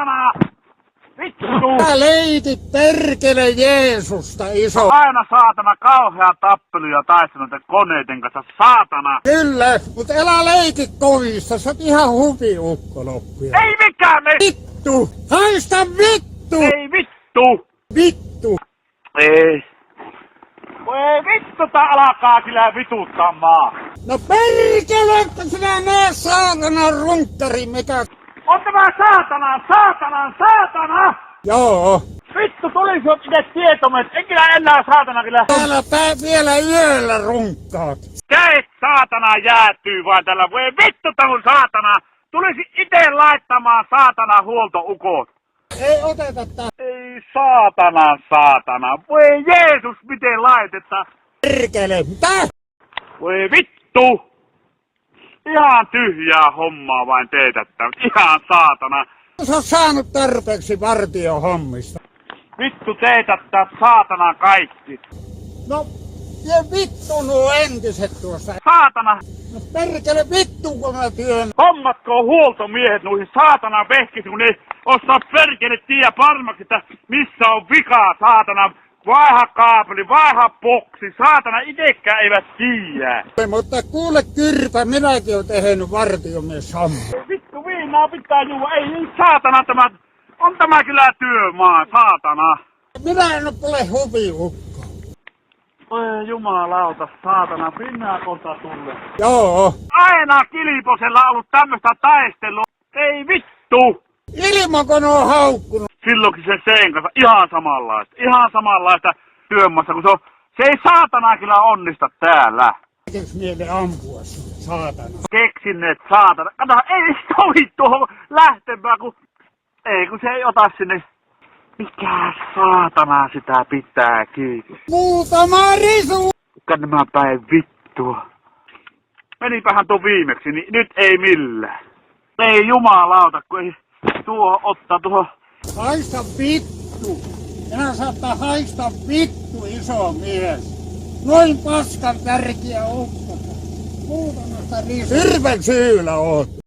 Saatana! Vittu! Sä leitit perkele Jeesusta, iso. Aina saatana kauhea tappelu ja taistelu noiden koneiden kanssa, saatana! Kyllä, mut älä leiki kovista, sä oot ihan hupiukko loppuja. Ei mikään me... Vittu! Haista vittu! Ei vittu! Vittu! Ei. Voi vittu, tää alkaa kyllä vituttamaan. No perkele, että sinä näe saatana runkkari, mikä... On tämä saatana! Joo. Vittu, tulisi jo itse tietomme, en kyllä enää saatana kyllä. Täällä vielä yöllä runkkaat. Käet saatana jäätyy vaan tällä. Voi vittu tämän saatana. Tulisi itse laittamaan saatana huoltoukot. Ei oteta tää. Ei saatana. Voi Jeesus, miten laitetaan. Perkele, mitä? Voi vittu. Ihan tyhjää hommaa vain teetättä. Ihan saatana. Sä oot saanut tarpeeksi vartio hommista. Vittu teetättää saatana kaikki. No, vie vittu nuo entiset tuossa. Saatana. No perkele vittu kun mä työn. Hommatko huoltomiehet noihin saatana vehkisiin, kun ne osaa perkele tiedä varmaksi, että missä on vikaa, saatana. Vaiha kaapeli, vaiha boksi, saatana itekään eivät tiedä. Mutta kuule Kyrpä, minäkin oon tehnyt vartiomies hommaa. Vittu viinaa pitää juua, ei saatana tämä, on tämä kyllä työmaa, saatana. Minä en ole hupiukko. Oi jumalauta, saatana, pinnaa kohta tulle. Joo. Aina Kiliposella on ollut tämmöstä taistelua, ei vittu. Ilmako ne on haukkunut? Silloinkin sen kanssa ihan samanlaista työmaassa, kun se ei saatana kyllä onnista täällä. Tekeks mieli ampua sinne, saatana? Keksinneet saatana. Kato, ei sovi tuohon lähtemään, kun se ei ota sinne. Mikä saatana sitä pitää kiinni? Muutama risu! Kuka nämä päin vittua? Menipähän tuo viimeksi, niin nyt ei millään. Ei jumalauta, kun ei tuo ottaa tuohon. Haista vittu! Minä saattaa haista vittu, iso mies. Noin paskan tärkeä ukko. Muutamasta risu. Hirven syylä oot.